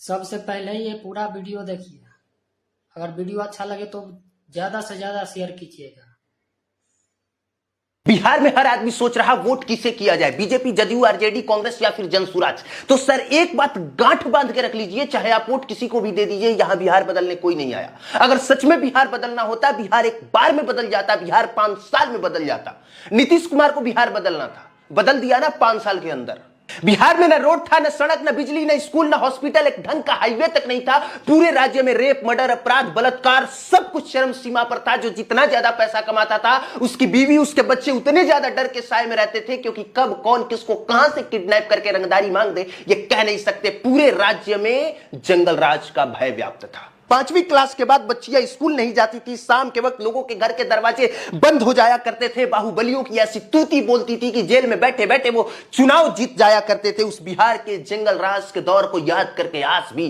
सबसे पहले ये पूरा वीडियो देखिए। अगर वीडियो अच्छा लगे तो ज्यादा से ज्यादा शेयर कीजिएगा। बिहार में हर आदमी सोच रहा वोट किसे किया जाए, बीजेपी, जदयू, आरजेडी, कांग्रेस या फिर जनसुराज। तो सर एक बात गांठ बांध के रख लीजिए, चाहे आप वोट किसी को भी दे दीजिए, यहां बिहार बदलने कोई नहीं आया। अगर सच में बिहार बदलना होता, बिहार एक बार में बदल जाता, बिहार 5 साल में बदल जाता। नीतीश कुमार को बिहार बदलना था, बदल दिया ना 5 साल के अंदर। बिहार में न रोड था, न सड़क, न बिजली, न स्कूल, न हॉस्पिटल, एक ढंग का हाईवे तक नहीं था। पूरे राज्य में रेप, मर्डर, अपराध, बलात्कार सब कुछ चरम सीमा पर था। जो जितना ज्यादा पैसा कमाता था, उसकी बीवी, उसके बच्चे उतने ज्यादा डर के साए में रहते थे, क्योंकि कब कौन किसको कहां से किडनैप करके रंगदारी मांग दे ये कह नहीं सकते। पूरे राज्य में जंगल राज का भय व्याप्त था। 5वीं क्लास के बाद बच्चियां स्कूल नहीं जाती थी। शाम के वक्त लोगों के घर के दरवाजे बंद हो जाया करते थे। बाहुबलियों की ऐसी तूती बोलती थी कि जेल में बैठे बैठे वो चुनाव जीत जाया करते थे। उस बिहार के जंगल राज के दौर को याद करके आज भी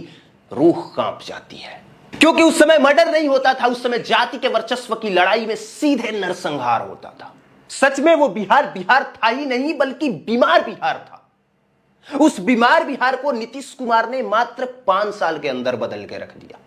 रूह कांप जाती है, क्योंकि उस समय मर्डर नहीं होता था। उस समय जाति के वर्चस्व की लड़ाई में सीधे नरसंहार होता था। सच में वो बिहार बिहार था ही नहीं, बल्कि बीमार बिहार था। उस बीमार बिहार को नीतीश कुमार ने मात्र 5 साल के अंदर बदल के रख दिया।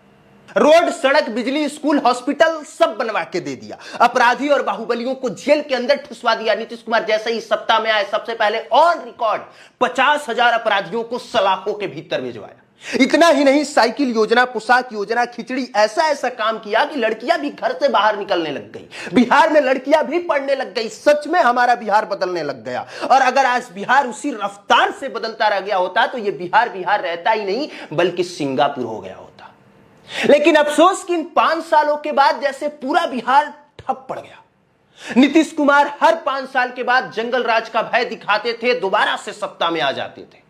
रोड, सड़क, बिजली, स्कूल, हॉस्पिटल सब बनवा के दे दिया। अपराधी और बाहुबलियों को जेल के अंदर ठुसवा दिया। नीतीश कुमार जैसे ही सत्ता में आए, सबसे पहले ऑन रिकॉर्ड 50,000 अपराधियों को सलाखों के भीतर भिजवाया। इतना ही नहीं, साइकिल योजना, पोशाक योजना, खिचड़ी, ऐसा ऐसा काम किया कि लड़कियां भी घर से बाहर निकलने लग गई। बिहार में लड़कियां भी पढ़ने लग गई। सच में हमारा बिहार बदलने लग गया। और अगर आज बिहार उसी रफ्तार से बदलता रह गया होता तो यह बिहार बिहार रहता ही नहीं, बल्कि सिंगापुर हो गया होता। लेकिन अफसोस कि इन 5 सालों के बाद जैसे पूरा बिहार ठप पड़ गया। नीतीश कुमार हर 5 साल के बाद जंगल राज का भय दिखाते थे, दोबारा से सत्ता में आ जाते थे।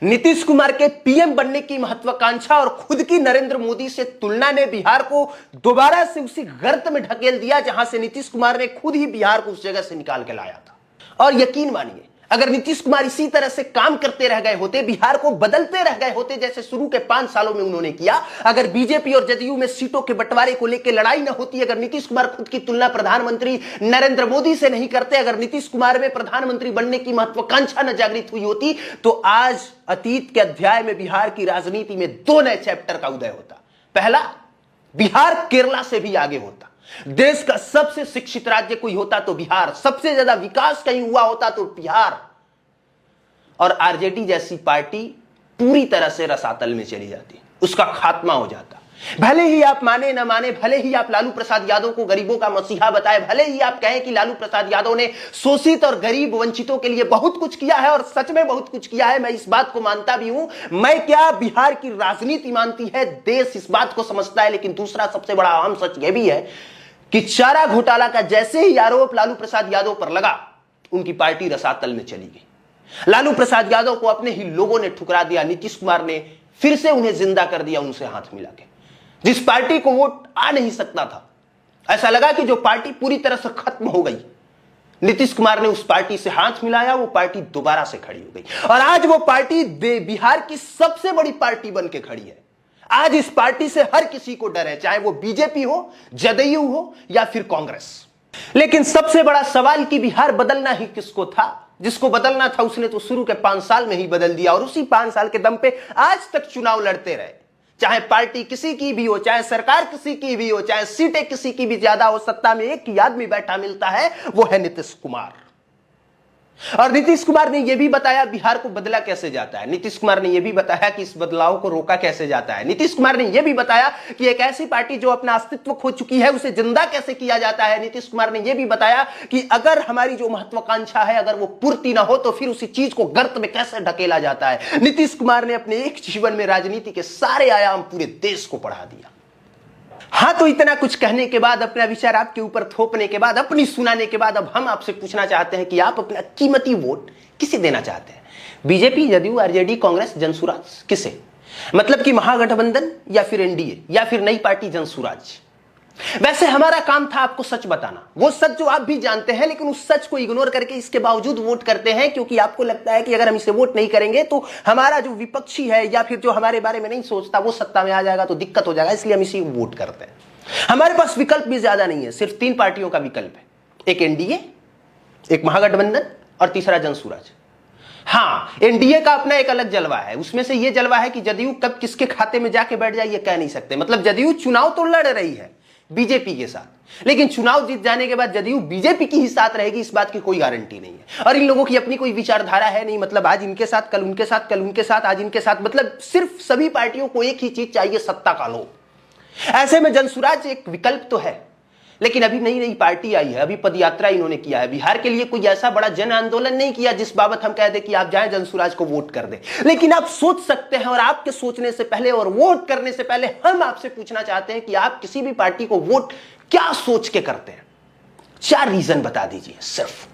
नीतीश कुमार के पीएम बनने की महत्वाकांक्षा और खुद की नरेंद्र मोदी से तुलना ने बिहार को दोबारा से उसी गर्त में ढकेल दिया, जहां से नीतीश कुमार ने खुद ही बिहार को उस जगह से निकाल के लाया था। और यकीन मानिए, अगर नीतीश कुमार इसी तरह से काम करते रह गए होते, बिहार को बदलते रह गए होते जैसे शुरू के 5 सालों में उन्होंने किया, अगर बीजेपी और जदयू में सीटों के बंटवारे को लेकर लड़ाई न होती, अगर नीतीश कुमार खुद की तुलना प्रधानमंत्री नरेंद्र मोदी से नहीं करते, अगर नीतीश कुमार में प्रधानमंत्री बनने की महत्वाकांक्षा न जागृत हुई होती, तो आज अतीत के अध्याय में बिहार की राजनीति में 2 नए चैप्टर का उदय होता। पहला, बिहार केरला से भी आगे होता। देश का सबसे शिक्षित राज्य कोई होता तो बिहार, सबसे ज्यादा विकास कहीं हुआ होता तो बिहार। और आरजेडी जैसी पार्टी पूरी तरह से रसातल में चली जाती, उसका खात्मा हो जाता। भले ही आप माने न माने, भले ही आप लालू प्रसाद यादव को गरीबों का मसीहा बताए, भले ही आप कहें कि लालू प्रसाद यादव ने शोषित और गरीब वंचितों के लिए बहुत कुछ किया है, और सच में बहुत कुछ किया है, मैं इस बात को मानता भी हूं। मैं क्या, बिहार की राजनीति मानती है, देश इस बात को समझता है। लेकिन दूसरा सबसे बड़ा अहम सच यह भी है कि चारा घोटाला का जैसे ही आरोप लालू प्रसाद यादव पर लगा, उनकी पार्टी रसातल में चली गई। लालू प्रसाद यादव को अपने ही लोगों ने ठुकरा दिया। नीतीश कुमार ने फिर से उन्हें जिंदा कर दिया, उनसे हाथ मिला के। जिस पार्टी को वोट आ नहीं सकता था, ऐसा लगा कि जो पार्टी पूरी तरह से खत्म हो गई, नीतीश कुमार ने उस पार्टी से हाथ मिलाया, वो पार्टी दोबारा से खड़ी हो गई। और आज वो पार्टी बिहार की सबसे बड़ी पार्टी बन के खड़ी है। आज इस पार्टी से हर किसी को डर है, चाहे वो बीजेपी हो, जदयू हो या फिर कांग्रेस। लेकिन सबसे बड़ा सवाल कि बिहार बदलना ही किसको था? जिसको बदलना था उसने तो शुरू के 5 साल में ही बदल दिया, और उसी 5 साल के दम पे आज तक चुनाव लड़ते रहे। चाहे पार्टी किसी की भी हो, चाहे सरकार किसी की भी हो, चाहे सीटें किसी की भी ज्यादा हो, सत्ता में एक ही आदमी बैठा मिलता है, वो है नीतीश कुमार। और नीतीश कुमार ने यह भी बताया बिहार को बदला कैसे जाता है। नीतीश कुमार ने यह भी बताया कि इस बदलाव को रोका कैसे जाता है। नीतीश कुमार ने यह भी बताया कि एक ऐसी पार्टी जो अपना अस्तित्व खो चुकी है, उसे जिंदा कैसे किया जाता है। नीतीश कुमार ने यह भी बताया कि अगर हमारी जो महत्वाकांक्षा है, अगर वो पूर्ति ना हो, तो फिर उसी चीज को गर्त में कैसे ढकेला जाता है। नीतीश कुमार ने अपने एक जीवन में राजनीति के सारे आयाम पूरे देश को पढ़ा दिया। हाँ, तो इतना कुछ कहने के बाद, अपना विचार आपके ऊपर थोपने के बाद, अपनी सुनाने के बाद, अब हम आपसे पूछना चाहते हैं कि आप अपना कीमती वोट किसे देना चाहते हैं? बीजेपी, जदयू, आरजेडी, कांग्रेस, जनसुराज, किसे? मतलब कि महागठबंधन या फिर एनडीए या फिर नई पार्टी जनसुराज? वैसे हमारा काम था आपको सच बताना, वो सच जो आप भी जानते हैं, लेकिन उस सच को इग्नोर करके इसके बावजूद वोट करते हैं, क्योंकि आपको लगता है कि अगर हम इसे वोट नहीं करेंगे तो हमारा जो विपक्षी है या फिर जो हमारे बारे में नहीं सोचता वो सत्ता में आ जाएगा तो दिक्कत हो जाएगा, इसलिए हम इसी वोट करते हैं। हमारे पास विकल्प भी ज्यादा नहीं है, सिर्फ 3 पार्टियों का विकल्प है, एक एनडीए, एक महागठबंधन और तीसरा जनसुराज। हाँ, एनडीए का अपना एक अलग जलवा है, उसमें से यह जलवा है कि जदयू कब किसके खाते में जाके बैठ जाए ये कह नहीं सकते। मतलब जदयू चुनाव तो लड़ रही है बीजेपी के साथ, लेकिन चुनाव जीत जाने के बाद जदयू बीजेपी की ही साथ रहेगी इस बात की कोई गारंटी नहीं है। और इन लोगों की अपनी कोई विचारधारा है नहीं, मतलब आज इनके साथ, कल उनके साथ, कल उनके साथ, आज इनके साथ, मतलब सिर्फ सभी पार्टियों को एक ही चीज चाहिए, सत्ता का लोभ। ऐसे में जनसुराज एक विकल्प तो है, लेकिन अभी नई नई पार्टी आई है, अभी पदयात्रा इन्होंने किया है। बिहार के लिए कोई ऐसा बड़ा जन आंदोलन नहीं किया जिस बाबत हम कह दें कि आप जाएं जनसुराज को वोट कर दें। लेकिन आप सोच सकते हैं, और आपके सोचने से पहले और वोट करने से पहले हम आपसे पूछना चाहते हैं कि आप किसी भी पार्टी को वोट क्या सोच के करते हैं। 4 रीजन बता दीजिए सिर्फ।